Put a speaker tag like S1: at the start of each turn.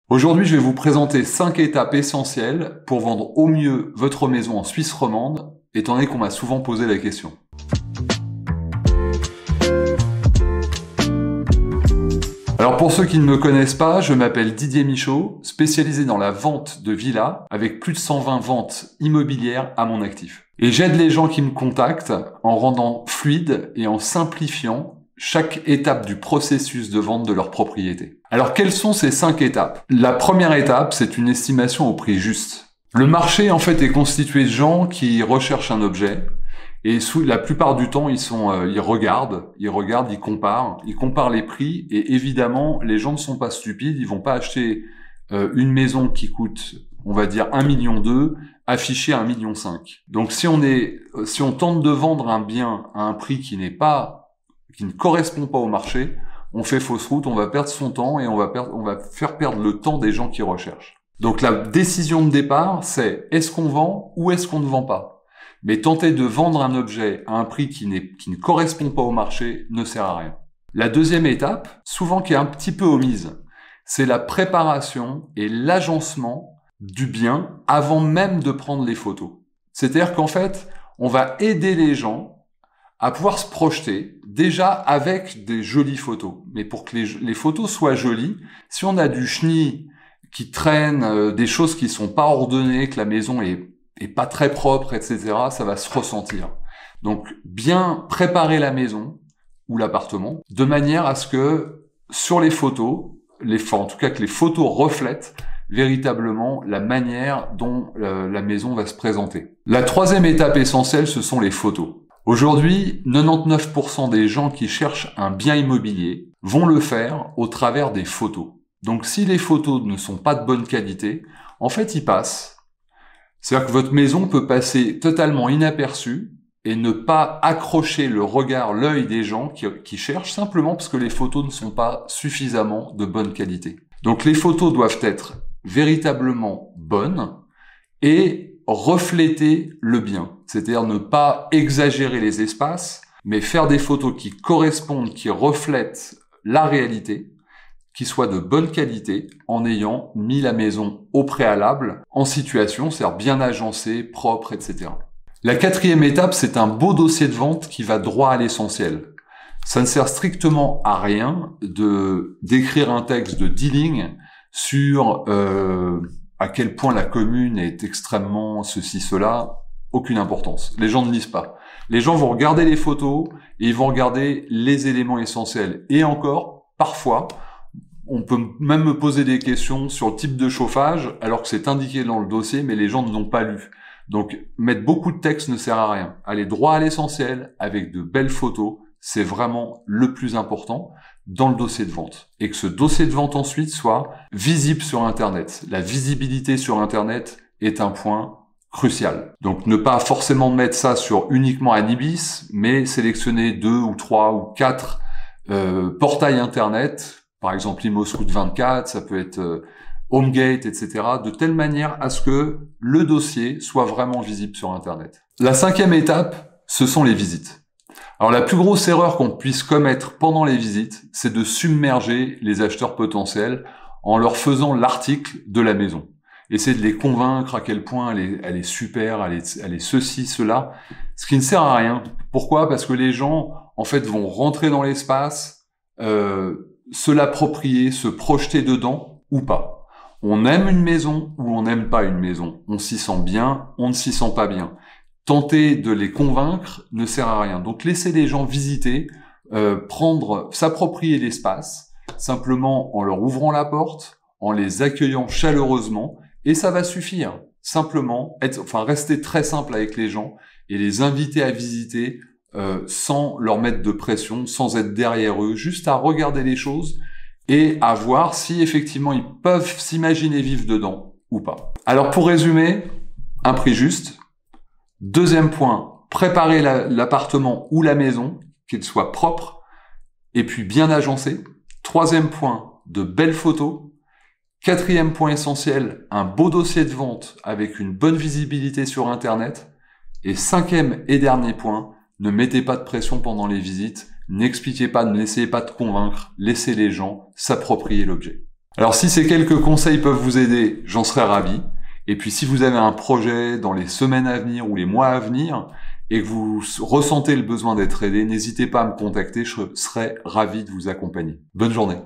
S1: Aujourd'hui, je vais vous présenter 5 étapes essentielles pour vendre au mieux votre maison en Suisse romande, étant donné qu'on m'a souvent posé la question. Alors pour ceux qui ne me connaissent pas, je m'appelle Didier Michaud, spécialisé dans la vente de villas avec plus de 120 ventes immobilières à mon actif. Et j'aide les gens qui me contactent en rendant fluide et en simplifiant chaque étape du processus de vente de leur propriété. Alors quelles sont ces 5 étapes? La première étape, c'est une estimation au prix juste. Le marché en fait est constitué de gens qui recherchent un objet et la plupart du temps ils regardent, ils comparent les prix et évidemment les gens ne sont pas stupides, ils vont pas acheter une maison qui coûte on va dire 1,2 million affichée à 1,5 million. Donc si on tente de vendre un bien à un prix qui ne correspond pas au marché, on fait fausse route, on va perdre son temps et on va faire perdre le temps des gens qui recherchent. Donc la décision de départ, c'est est-ce qu'on vend ou est-ce qu'on ne vend pas? Mais tenter de vendre un objet à un prix qui ne correspond pas au marché ne sert à rien. La deuxième étape, souvent qui est un petit peu omise, c'est la préparation et l'agencement du bien avant même de prendre les photos. C'est-à-dire qu'en fait, on va aider les gens à pouvoir se projeter déjà avec des jolies photos. Mais pour que les photos soient jolies, si on a du chenille qui traîne, des choses qui sont pas ordonnées, que la maison est pas très propre, etc., ça va se ressentir. Donc, bien préparer la maison ou l'appartement de manière à ce que sur les photos, en tout cas que les photos reflètent véritablement la manière dont la maison va se présenter. La troisième étape essentielle, ce sont les photos. Aujourd'hui, 99% des gens qui cherchent un bien immobilier vont le faire au travers des photos. Donc si les photos ne sont pas de bonne qualité, en fait, ils passent. C'est-à-dire que votre maison peut passer totalement inaperçue et ne pas accrocher le regard, l'œil des gens qui cherchent simplement parce que les photos ne sont pas suffisamment de bonne qualité. Donc les photos doivent être véritablement bonnes et refléter le bien. C'est-à-dire ne pas exagérer les espaces, mais faire des photos qui correspondent, qui reflètent la réalité, qui soient de bonne qualité, en ayant mis la maison au préalable, en situation, c'est-à-dire bien agencée, propre, etc. La quatrième étape, c'est un beau dossier de vente qui va droit à l'essentiel. Ça ne sert strictement à rien d'écrire un texte de 10 lignes sur à quel point la commune est extrêmement ceci, cela, aucune importance. Les gens ne lisent pas. Les gens vont regarder les photos et ils vont regarder les éléments essentiels. Et encore, parfois, on peut même me poser des questions sur le type de chauffage alors que c'est indiqué dans le dossier, mais les gens ne l'ont pas lu. Donc, mettre beaucoup de texte ne sert à rien. Aller droit à l'essentiel avec de belles photos, c'est vraiment le plus important dans le dossier de vente. Et que ce dossier de vente ensuite soit visible sur Internet. La visibilité sur Internet est un point crucial. Donc ne pas forcément mettre ça sur uniquement Anibis, mais sélectionner 2 ou 3 ou 4 portails Internet, par exemple ImmoScout 24, ça peut être HomeGate, etc., de telle manière à ce que le dossier soit vraiment visible sur Internet. La cinquième étape, ce sont les visites. Alors la plus grosse erreur qu'on puisse commettre pendant les visites, c'est de submerger les acheteurs potentiels en leur faisant l'article de la maison. Essayer de les convaincre à quel point elle est super, elle est ceci, cela, ce qui ne sert à rien. Pourquoi? Parce que les gens, en fait, vont rentrer dans l'espace, se l'approprier, se projeter dedans ou pas. On aime une maison ou on n'aime pas une maison. On s'y sent bien, on ne s'y sent pas bien. Tenter de les convaincre ne sert à rien. Donc laisser les gens visiter, s'approprier l'espace, simplement en leur ouvrant la porte, en les accueillant chaleureusement, et ça va suffire. Simplement, rester très simple avec les gens et les inviter à visiter sans leur mettre de pression, sans être derrière eux, juste à regarder les choses et à voir si effectivement ils peuvent s'imaginer vivre dedans ou pas. Alors pour résumer, un prix juste. Deuxième point, préparer l'appartement ou la maison, qu'il soit propre et puis bien agencé. Troisième point, de belles photos. Quatrième point essentiel, un beau dossier de vente avec une bonne visibilité sur Internet. Et cinquième et dernier point, ne mettez pas de pression pendant les visites, n'expliquez pas, ne laissez pas de convaincre, laissez les gens s'approprier l'objet. Alors si ces quelques conseils peuvent vous aider, j'en serais ravi. Et puis si vous avez un projet dans les semaines à venir ou les mois à venir et que vous ressentez le besoin d'être aidé, n'hésitez pas à me contacter, je serai ravi de vous accompagner. Bonne journée.